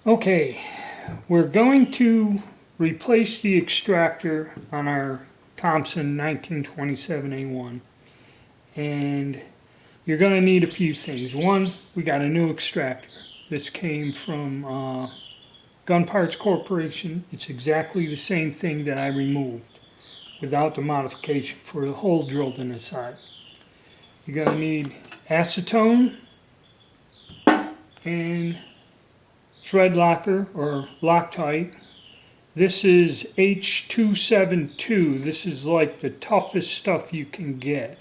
Okay, we're going to replace the extractor on our Thompson 1927A1, and you're going to need a few things. One, we got a new extractor. This came from Gun Parts Corporation. It's exactly the same thing that I removed without the modification for the hole drilled in the side. You're going to need acetone and thread locker or Loctite. This is H272. This is like the toughest stuff you can get.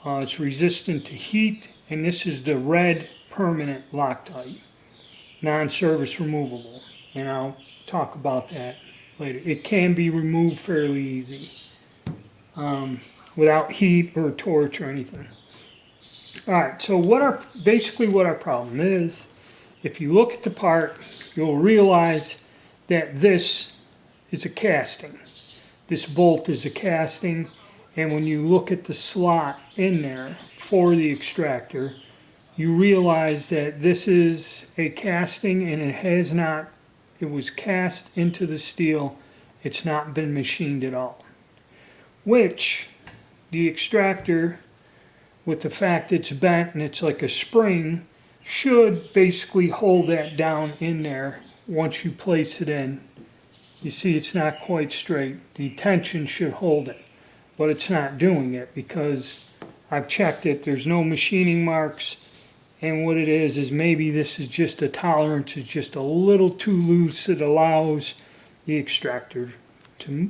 It's resistant to heat, and this is the red permanent Loctite, non-service removable, and I'll talk about that later. It can be removed fairly easy without heat or torch or anything. Alright, so basically what our problem is, if you look at the part, you'll realize that this is a casting. This bolt is a casting, and when you look at the slot in there for the extractor, you realize that this is a casting, and it was cast into the steel. It's not been machined at all. Which, the extractor, with the fact it's bent and it's like a spring, should basically hold that down in there once you place it in. You see it's not quite straight. The tension should hold it, but it's not doing it because I've checked it. There's no machining marks, and what it is maybe this is just a tolerance. It's just a little too loose. It allows the extractor to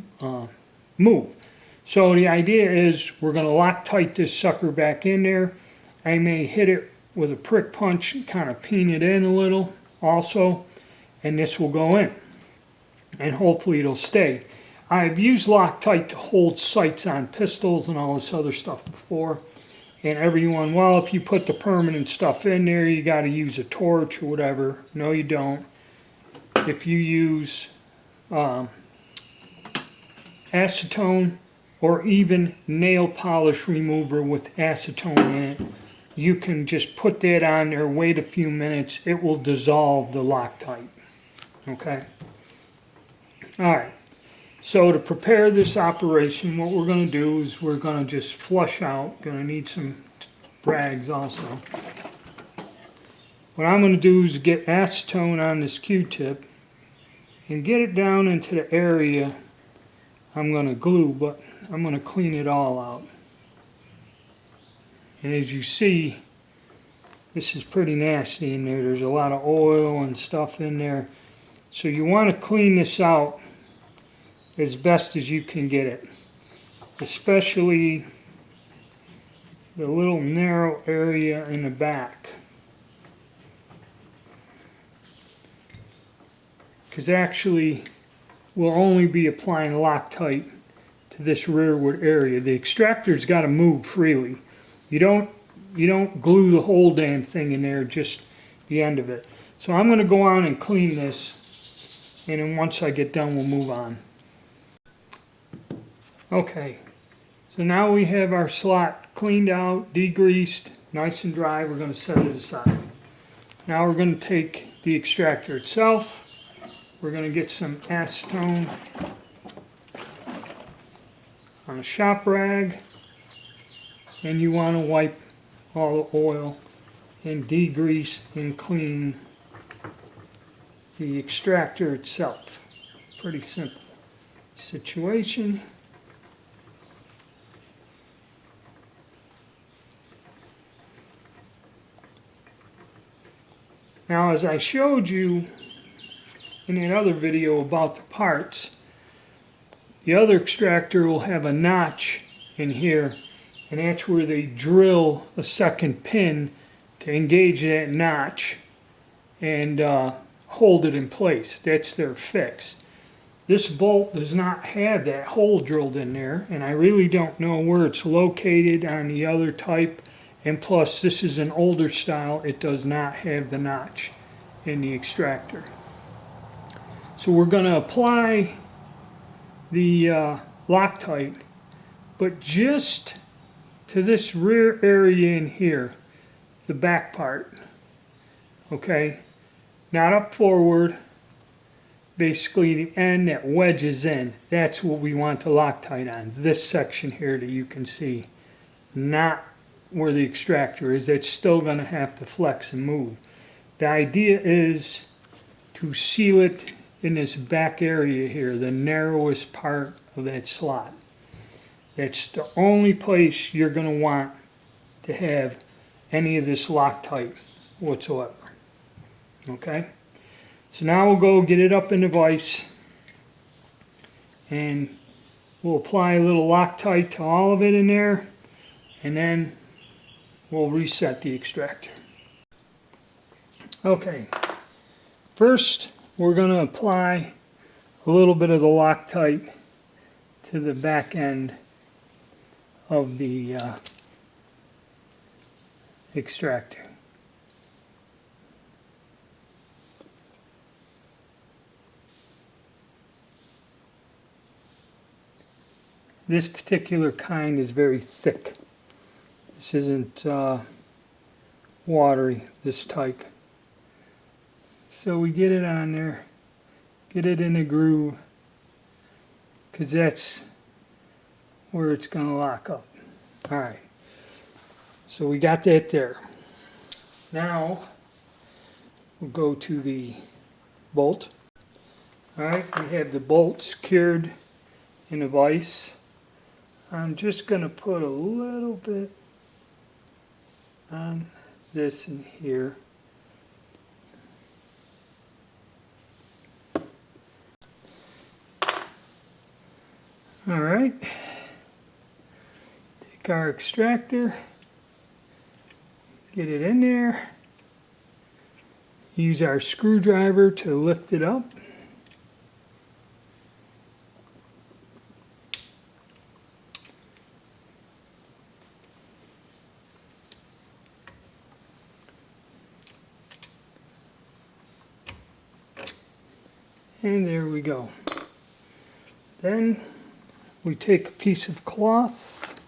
move. So the idea is we're going to Loctite this sucker back in there. I may hit it with a prick punch and kind of peen it in a little also, and this will go in, and hopefully it'll stay. I've used Loctite to hold sights on pistols and all this other stuff before, and everyone, well, if you put the permanent stuff in there, you got to use a torch or whatever. No, you don't. If you use acetone or even nail polish remover with acetone in it, you can just put that on there, wait a few minutes, it will dissolve the Loctite. Okay? Alright, so to prepare this operation, what we're going to do is we're going to just flush out. Going to need some rags also. What I'm going to do is get acetone on this Q-tip and get it down into the area I'm going to glue, but I'm going to clean it all out. And as you see, this is pretty nasty in there. There's a lot of oil and stuff in there. So you want to clean this out as best as you can get it. Especially the little narrow area in the back. Because actually, we'll only be applying Loctite to this rearward area. The extractor's got to move freely. You don't glue the whole damn thing in there, just the end of it. So I'm going to go on and clean this, and then once I get done, we'll move on. Okay, so now we have our slot cleaned out, degreased, nice and dry. We're going to set it aside. Now we're going to take the extractor itself. We're going to get some acetone on a shop rag, and you want to wipe all the oil and degrease and clean the extractor itself. Pretty simple situation. Now, as I showed you in that other video about the parts, the other extractor will have a notch in here, and that's where they drill a second pin to engage that notch and hold it in place. That's their fix. This bolt does not have that hole drilled in there, and I really don't know where it's located on the other type, and plus this is an older style. It does not have the notch in the extractor. So we're going to apply the Loctite, but just to this rear area in here, the back part. Okay, not up forward. Basically the end that wedges in, that's what we want the Loctite on. This section here that you can see, not where the extractor is. That's still going to have to flex and move. The idea is to seal it in this back area here, the narrowest part of that slot. That's the only place you're going to want to have any of this Loctite whatsoever. Okay? So now we'll go get it up in the vise and we'll apply a little Loctite to all of it in there, and then we'll reset the extractor. Okay, first we're going to apply a little bit of the Loctite to the back end of the extractor. This particular kind is very thick. This isn't watery, this type. So we get it on there, get it in a groove, because that's where it's going to lock up. Alright, so we got that there. Now we'll go to the bolt. Alright, we have the bolt secured in a vise. I'm just going to put a little bit on this in here. Alright, take our extractor, get it in there, use our screwdriver to lift it up. And there we go. Then we take a piece of cloth,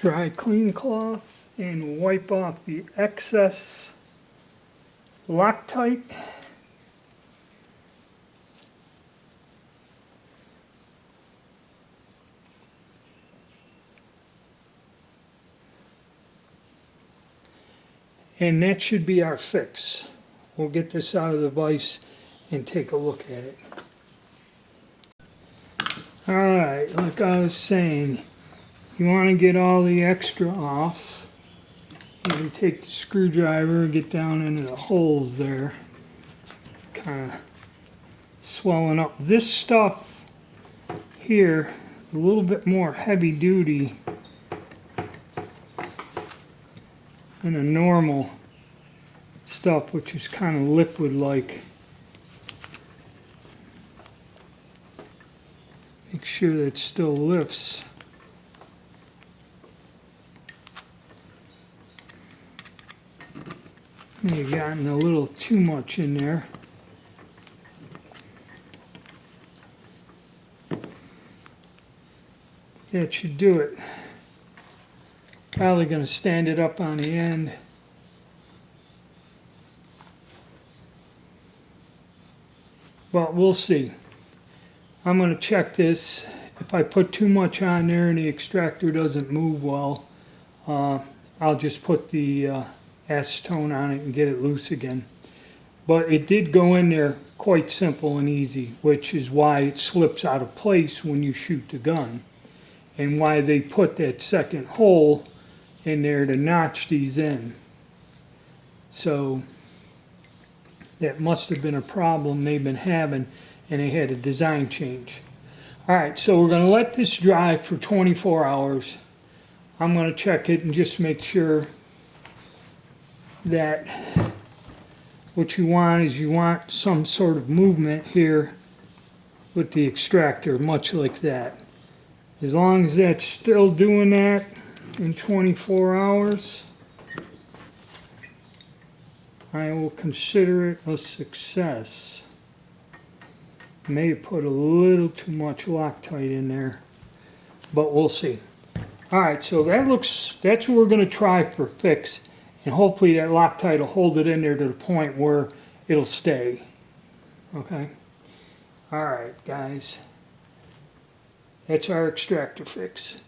dry clean cloth, and wipe off the excess Loctite. And that should be our fix. We'll get this out of the vise and take a look at it. Alright, like I was saying, you want to get all the extra off. You can take the screwdriver and get down into the holes there. Kind of swelling up. This stuff here, a little bit more heavy duty than a normal stuff, which is kind of liquid like. Make sure that it still lifts. May have gotten a little too much in there. That should do it. Probably going to stand it up on the end. But we'll see. I'm going to check this. If I put too much on there and the extractor doesn't move well, I'll just put the acetone on it and get it loose again. But it did go in there quite simple and easy, which is why it slips out of place when you shoot the gun, and why they put that second hole in there to notch these in. So that must have been a problem they've been having, and they had a design change. Alright, so we're going to let this dry for 24 hours. I'm going to check it and just make sure that what you want is you want some sort of movement here with the extractor, much like that. As long as that's still doing that in 24 hours, I will consider it a success. May have put a little too much Loctite in there, but we'll see. Alright, so that's what we're going to try for fix. And hopefully that Loctite will hold it in there to the point where it'll stay. Okay? Alright, guys. That's our extractor fix.